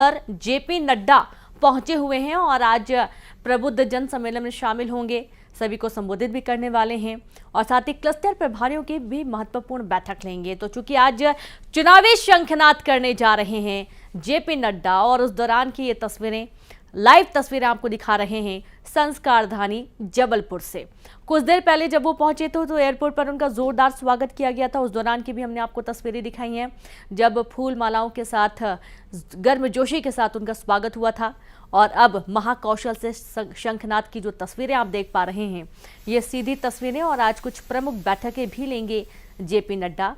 पर जेपी नड्डा पहुंचे हुए हैं और आज प्रबुद्ध जन सम्मेलन में शामिल होंगे, सभी को संबोधित भी करने वाले हैं और साथ ही क्लस्टर प्रभारियों की भी महत्वपूर्ण बैठक लेंगे। तो चूंकि आज चुनावी शंखनाद करने जा रहे हैं जेपी नड्डा और उस दौरान की ये तस्वीरें, लाइव तस्वीरें आपको दिखा रहे हैं संस्कारधानी जबलपुर से। कुछ देर पहले जब वो पहुंचे थे तो एयरपोर्ट पर उनका जोरदार स्वागत किया गया था। उस दौरान की भी हमने आपको तस्वीरें दिखाई हैं जब फूल मालाओं के साथ गर्मजोशी के साथ उनका स्वागत हुआ था। और अब महाकौशल से शंखनाद की जो तस्वीरें आप देख पा रहे हैं, ये सीधी तस्वीरें। और आज कुछ प्रमुख बैठकें भी लेंगे जेपी नड्डा।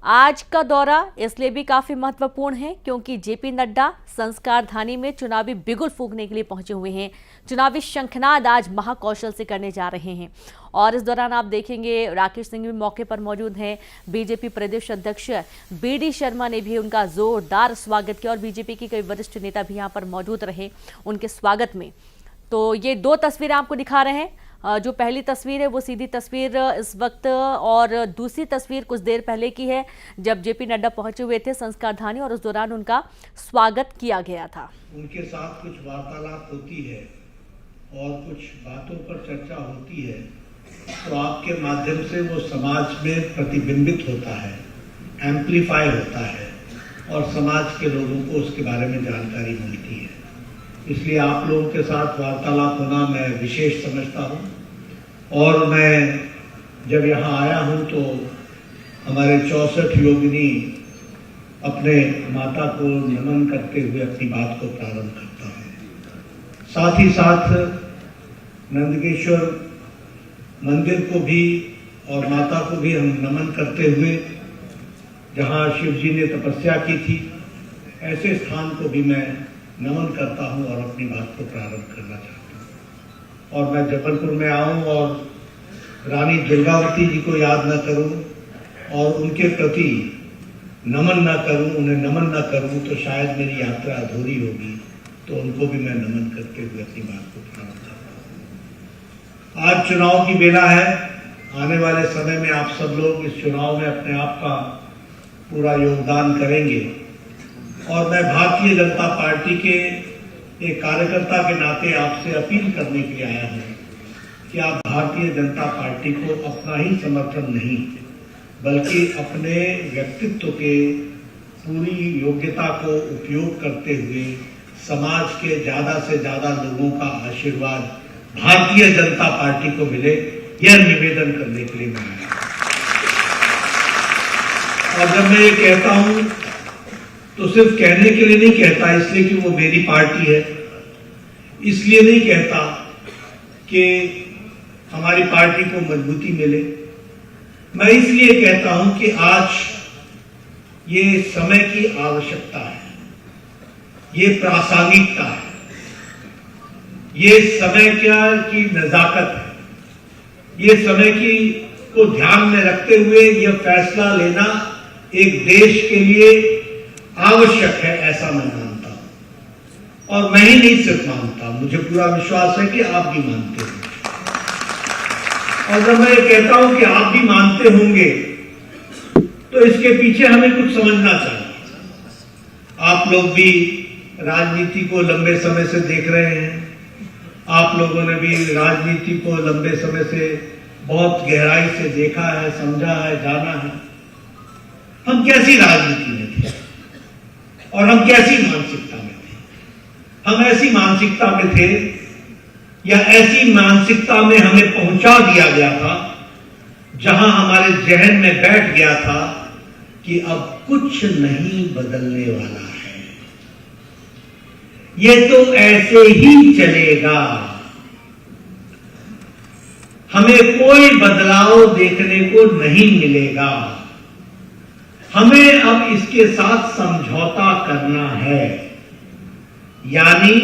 आज का दौरा इसलिए भी काफी महत्वपूर्ण है क्योंकि जेपी नड्डा संस्कारधानी में चुनावी बिगुल फूंकने के लिए पहुंचे हुए हैं। चुनावी शंखनाद आज महाकौशल से करने जा रहे हैं और इस दौरान आप देखेंगे राकेश सिंह भी मौके पर मौजूद हैं। बीजेपी प्रदेश अध्यक्ष बीडी शर्मा ने भी उनका जोरदार स्वागत किया और बीजेपी के कई वरिष्ठ नेता भी यहां पर मौजूद रहे उनके स्वागत में। तो ये दो तस्वीरें आपको दिखा रहे हैं। जो पहली तस्वीर है वो सीधी तस्वीर इस वक्त और दूसरी तस्वीर कुछ देर पहले की है जब जेपी नड्डा पहुंचे हुए थे संस्कारधानी और उस दौरान उनका स्वागत किया गया था। उनके साथ कुछ वार्तालाप होती है और कुछ बातों पर चर्चा होती है तो आपके माध्यम से वो समाज में प्रतिबिंबित होता है, एम्प्लीफाई होता है और समाज के लोगों को उसके बारे में जानकारी मिलती है। इसलिए आप लोगों के साथ वार्तालाप होना मैं विशेष समझता हूँ। और मैं जब यहाँ आया हूँ तो हमारे 64 योगिनी अपने माता को नमन करते हुए अपनी बात को प्रारंभ करता हूँ। साथ ही साथ नंदकेश्वर मंदिर को भी और माता को भी हम नमन करते हुए, जहाँ शिव जी ने तपस्या की थी, ऐसे स्थान को भी मैं नमन करता हूं और अपनी बात को प्रारंभ करना चाहता हूं। और मैं जबलपुर में आऊं और रानी दुर्गावती जी को याद न करूं और उनके प्रति नमन न करूं, उन्हें नमन न करूं तो शायद मेरी यात्रा अधूरी होगी। तो उनको भी मैं नमन करते हुए अपनी बात को प्रारंभ करता हूं। आज चुनाव की बेला है। आने वाले समय में आप सब लोग इस चुनाव में अपने आप का पूरा योगदान करेंगे और मैं भारतीय जनता पार्टी के एक कार्यकर्ता के नाते आपसे अपील करने के लिए आया हूं कि आप भारतीय जनता पार्टी को अपना ही समर्थन नहीं बल्कि अपने व्यक्तित्व के पूरी योग्यता को उपयोग करते हुए समाज के ज्यादा से ज्यादा लोगों का आशीर्वाद भारतीय जनता पार्टी को मिले, यह निवेदन करने के लिए मैं आया। और जब मैं ये कहता हूं तो सिर्फ कहने के लिए नहीं कहता, इसलिए कि वो मेरी पार्टी है, इसलिए नहीं कहता कि हमारी पार्टी को मजबूती मिले। मैं इसलिए कहता हूं कि आज ये समय की आवश्यकता है, ये प्रासंगिकता है, ये समय की नजाकत है, ये समय की को ध्यान में रखते हुए यह फैसला लेना एक देश के लिए आवश्यक है, ऐसा मैं मानता हूं। और मैं ही नहीं सिर्फ मानता, मुझे पूरा विश्वास है कि आप भी मानते हैं। और जब मैं ये कहता हूं कि आप भी मानते होंगे तो इसके पीछे हमें कुछ समझना चाहिए। आप लोग भी राजनीति को लंबे समय से देख रहे हैं, आप लोगों ने भी राजनीति को लंबे समय से बहुत गहराई से देखा है, समझा है, जाना है। हम कैसी राजनीति में थे और हम कैसी मानसिकता में थे? हम ऐसी मानसिकता में थे या ऐसी मानसिकता में हमें पहुंचा दिया गया था जहां हमारे जहन में बैठ गया था कि अब कुछ नहीं बदलने वाला है, ये तो ऐसे ही चलेगा, हमें कोई बदलाव देखने को नहीं मिलेगा, हमें अब इसके साथ समझौता करना है। यानी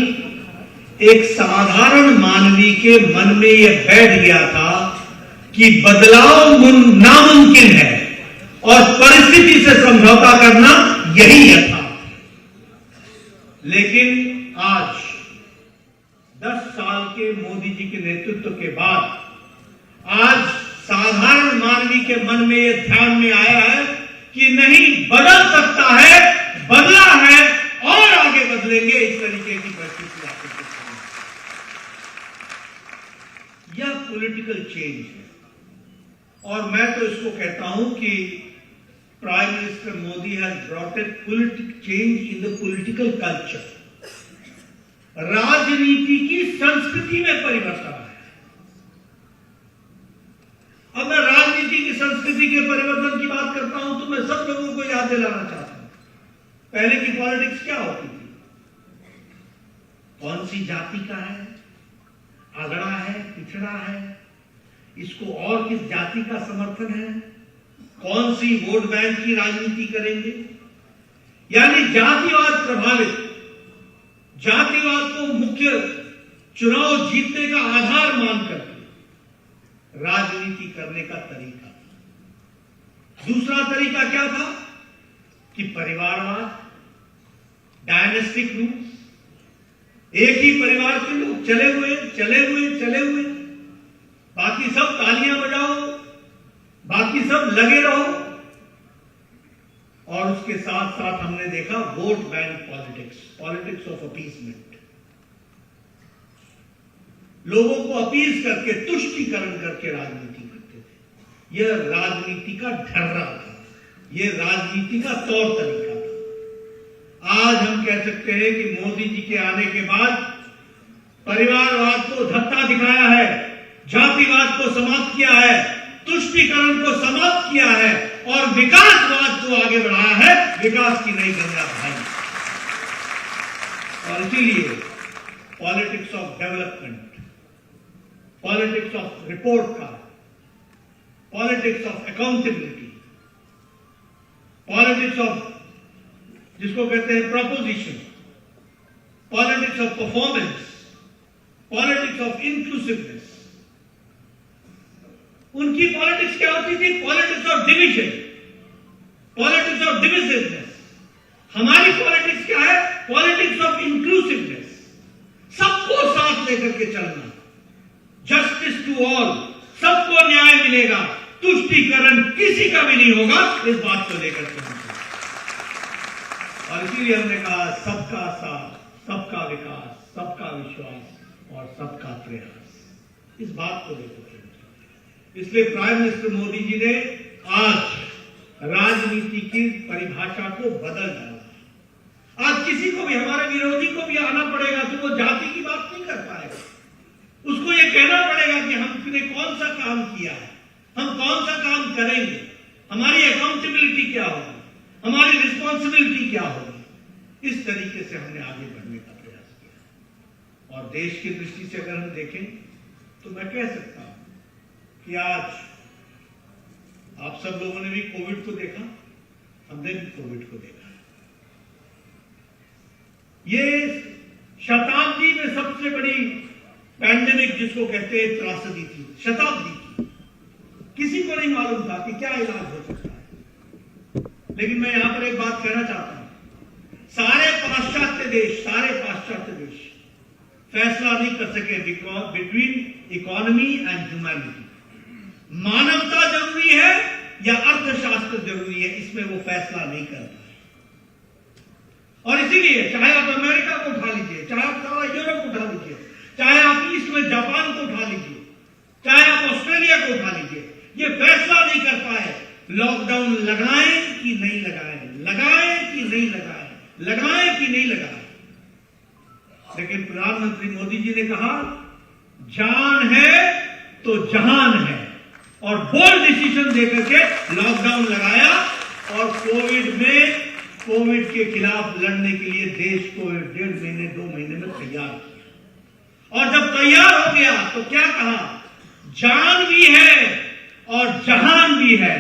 एक साधारण मानवी के मन में यह बैठ गया था कि बदलाव नामुमकिन है और परिस्थिति से समझौता करना यही यथार्थ है। लेकिन आज 10 साल के मोदी जी के नेतृत्व के बाद आज साधारण मानवी के मन में यह ध्यान में आया है कि नहीं, बदल सकता है, बदला है और आगे बढ़ बदलेंगे, इस तरीके की परिस्थिति आपके सामने। यह पॉलिटिकल चेंज है और मैं तो इसको कहता हूं कि prime minister Modi has brought a political change in the political culture. राजनीति की संस्कृति में परिवर्तन आया। अब मैं राजनीति की संस्कृति के परिवर्तन की बात करता हूं तो मैं सब लोगों को याद दिलाना चाहता हूं, पहले की पॉलिटिक्स क्या होती थी? कौन सी जाति का है, अगड़ा है, पिछड़ा है, इसको और किस जाति का समर्थन है, कौन सी वोट बैंक की राजनीति करेंगे, यानी जातिवाद प्रभावित, जातिवाद को मुख्य चुनाव जीतने का आधार मान करके राजनीति करने का तरीका। दूसरा तरीका क्या था कि परिवारवाद, डायनेस्टिक रूल्स, एक ही परिवार के लोग चले हुए, बाकी सब तालियां बजाओ, बाकी सब लगे रहो। और उसके साथ साथ हमने देखा vote bank politics, politics of appeasement. लोगों को अपीस करके, तुष्टीकरण करके राजनीति करते थे। यह राजनीति का ढर्रा था, यह राजनीति का तौर तरीका था। आज हम कह सकते हैं कि मोदी जी के आने के बाद परिवारवाद को धक्का दिखाया है, जातिवाद को समाप्त किया है, तुष्टीकरण को समाप्त किया है और विकासवाद को आगे बढ़ाया है, विकास की नई गंगा बहाई। और इसीलिए politics of development, politics of report card, politics of accountability, politics of जिसको कहते हैं proposition, politics of performance, politics of inclusiveness. उनकी पॉलिटिक्स क्या होती थी? Politics of division, politics of divisiveness. हमारी पॉलिटिक्स क्या है? पॉलिटिक्स ऑफ इंक्लूसिवनेस, सबको साथ लेकर के चलना, जस्टिस टू ऑल, सबको न्याय मिलेगा, तुष्टीकरण किसी का भी नहीं होगा, इस बात को लेकर के। और इसीलिए हमने कहा सबका साथ, सबका विकास, सबका विश्वास और सबका प्रयास, इस बात को लेकर। इसलिए प्राइम मिनिस्टर मोदी जी ने आज राजनीति की परिभाषा को बदल डाला। आज किसी को भी, हमारे विरोधी को भी आना पड़ेगा तो वो जाति की बात नहीं कर पाएगा। उसको ये कहना पड़ेगा कि हमने कौन सा काम किया है, हम कौन सा काम करेंगे, हमारी अकाउंटेबिलिटी क्या होगी, हमारी रिस्पॉन्सिबिलिटी क्या होगी। इस तरीके से हमने आगे बढ़ने का प्रयास किया। और देश की दृष्टि से अगर हम देखें तो मैं कह सकता हूं कि आज आप सब लोगों ने भी कोविड को देखा, हमने भी कोविड को देखा। ये शताब्दी में सबसे बड़ी पैंडेमिक जिसको कहते हैं त्रासदी थी, शताब्दी की। किसी को नहीं मालूम था कि क्या इलाज हो सकता है। लेकिन मैं यहां पर एक बात कहना चाहता हूं, सारे पाश्चात्य देश फैसला नहीं कर सके बिटवीन इकोनॉमी एंड ह्यूमैनिटी। मानवता जरूरी है या अर्थशास्त्र जरूरी है, इसमें वो फैसला नहीं कर पाए। और इसीलिए चाहे आप अमेरिका को उठा लीजिए, चाहे आप सारा यूरोप उठा लीजिए, चाहे आप ईस्ट में जापान को उठा लीजिए, चाहे आप ऑस्ट्रेलिया को उठा लीजिए, ये फैसला नहीं कर पाए लॉकडाउन लगाएं कि नहीं लगाएं, लगाएं कि नहीं लगाएं, लगाएं कि नहीं लगाएं। लेकिन प्रधानमंत्री मोदी जी ने कहा जान है तो जहान है, और बोल्ड डिसीजन देकर के लॉकडाउन लगाया और कोविड के खिलाफ लड़ने के लिए देश को 1.5 महीने 2 महीने में तैयार किया। और जब तैयार हो गया तो क्या कहा? जान भी है और जहान भी है।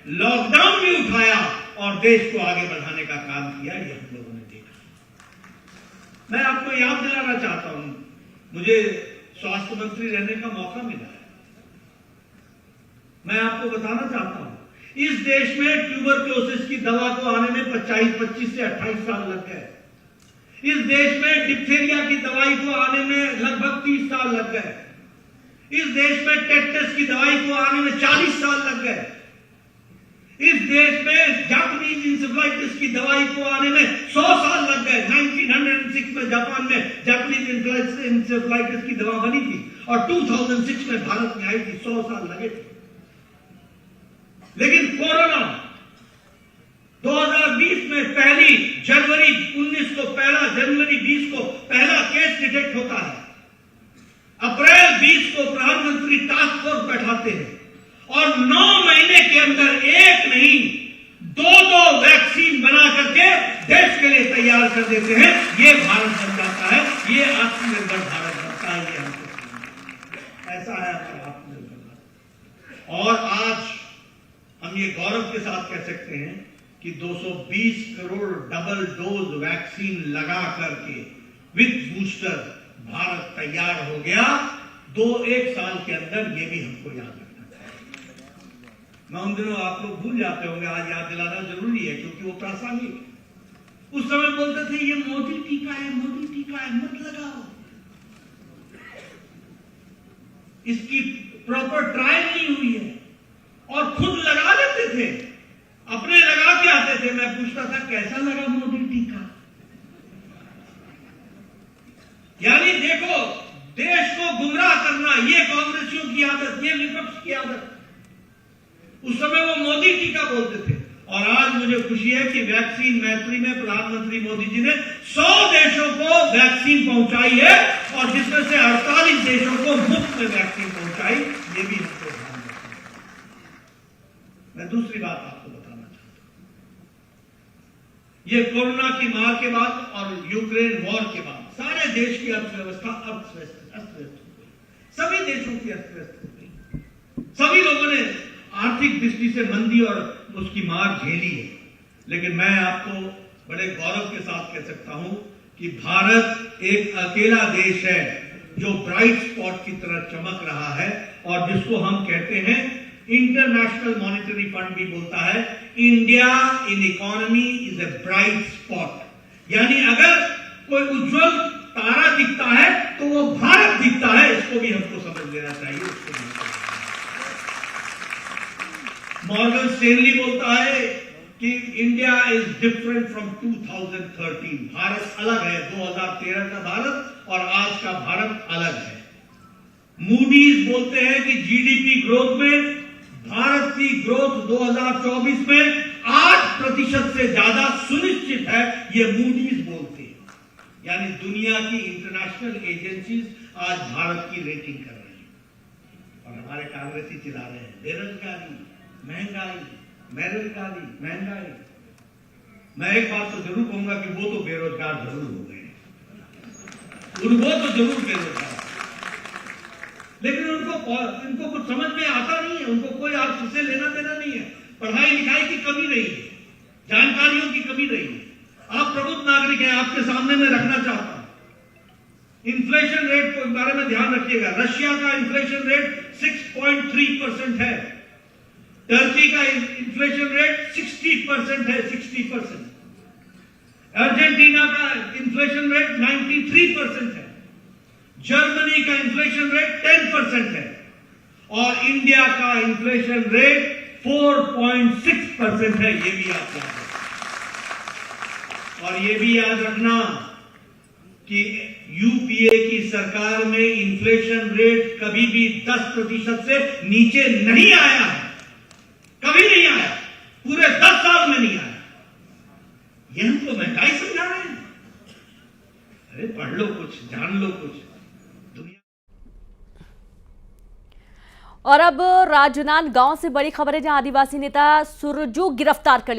लॉकडाउन भी उठाया और देश को आगे बढ़ाने का काम किया, ये हम लोगों ने देखा। मैं आपको याद दिलाना चाहता हूं, मुझे स्वास्थ्य मंत्री रहने का मौका मिला है। मैं आपको बताना चाहता हूं, इस देश में ट्यूबरक्लोसिस की दवा को आने में 25 से 28 साल लग गए। इस देश में डिप्थीरिया की दवाई को आने में लगभग 30 साल लग गए। इस देश में टेटनस की दवाई को आने में 40 साल लग गए। इस देश में जापानीज इंसेफ्लाइटिस की दवाई को आने में 100 साल लग गए। 1906 में जापान में जापानीज इंसेफ्लाइटिस की दवा बनी थी और 2006 में भारत में आई थी। 100 साल लगे थे। लेकिन कोरोना 2020 में पहली जनवरी 19 को जनवरी 20 को पहला केस डिटेक्ट होता है। अप्रैल 20 को प्रधानमंत्री टास्क फोर्स बैठाते हैं और 9 महीने के अंदर एक नहीं 2 वैक्सीन बना करके देश के लिए तैयार कर देते हैं। ये भारत बन जाता है, ये आत्मनिर्भर भारत बनता है। ये हमको ऐसा है हमारा आत्मनिर्भर भारत। और आज हम ये गौरव के साथ कह सकते हैं कि 220 करोड़ डबल डोज वैक्सीन लगा करके विद बूस्टर भारत तैयार हो गया 1 साल के अंदर। ये भी हमको याद रखना चाहिए। मैं उन दिनों आप लोग भूल जाते होंगे, आज याद दिलाना जरूरी है क्योंकि वो प्रासंगिक है। उस समय बोलते थे ये मोदी टीका है, मोदी टीका है, मत लगाओ। इसकी प्रॉपर ट्रायल नहीं हुई है और खुद लगा लेते थे, अपने लगा के आते थे। मैं पूछता था कैसा लगा मोदी टीका। यानी देखो, देश को गुमराह करना ये कांग्रेसियों की आदत, ये विपक्ष की आदत। उस समय वो मोदी टीका बोलते थे और आज मुझे खुशी है कि वैक्सीन मैत्री में प्रधानमंत्री मोदी जी ने 100 देशों को वैक्सीन पहुंचाई है और जिसमें से 48 देशों को मुफ्त में वैक्सीन पहुंचाई। ये भी हमको ध्यान रखना है। मैं दूसरी बात आपको बताना चाहता हूं। ये कोरोना की मार के बाद और यूक्रेन वॉर के बाद सारे देश की अर्थव्यवस्था अस्त व्यस्त हो गई। सभी देशों की अर्थव्यवस्था हो गई। सभी लोगों ने आर्थिक दृष्टि से मंदी और उसकी मार झेली है। लेकिन मैं आपको बड़े गौरव के साथ कह सकता हूं कि भारत एक अकेला देश है जो ब्राइट स्पॉट की तरह चमक रहा है और जिसको हम कहते हैं, इंटरनेशनल मॉनेटरी फंड भी बोलता है, India in economy is a bright spot. यानी अगर कोई उज्जवल तारा दिखता है तो वो भारत दिखता है। इसको भी हमको समझ लेना चाहिए। मॉर्गन स्टैनली बोलता है कि India is different from 2013। Bharat अलग है। 2013 का भारत और आज का भारत अलग है। मूडीज बोलते हैं कि जीडीपी ग्रोथ में भारत की ग्रोथ 2024 में 8% से ज्यादा सुनिश्चित है। ये मूडीज बोलते हैं। यानी दुनिया की इंटरनेशनल एजेंसीज आज भारत की रेटिंग कर रही है और हमारे कांग्रेसी चिल्ला रहे हैं बेरोजगारी, महंगाई, महंगाई। मैं एक बात तो जरूर कहूंगा कि वो तो बेरोजगार जरूर हो गए, वो तो जरूर बेरोजगार, लेकिन इनको कुछ समझ में आता नहीं है। उनको कोई आपसे लेना देना नहीं है। पढ़ाई लिखाई की कमी रही है, जानकारियों की कमी रही है। आप प्रबुद्ध नागरिक हैं, आपके सामने मैं रखना चाहता हूं। इन्फ्लेशन रेट के बारे में ध्यान रखिएगा। रशिया का इन्फ्लेशन रेट 6.3% है। टर्की का इन्फ्लेशन रेट 60% है, 60%। अर्जेंटीना का इन्फ्लेशन रेट 93% है। जर्मनी का इन्फ्लेशन रेट 10% है और इंडिया का इन्फ्लेशन रेट 4.6% है। ये भी आप याद रखना। और ये भी याद रखना कि यूपीए की सरकार में इन्फ्लेशन रेट कभी भी 10% से नीचे नहीं आया है। कभी नहीं आया, पूरे 10 साल में नहीं आया। ये हमको महंगाई समझा रहे हैं। अरे पढ़ लो कुछ, जान लो कुछ। और अब राजनांदगांव से बड़ी खबर है, जहां आदिवासी नेता सुरजू गिरफ्तार कर लिया।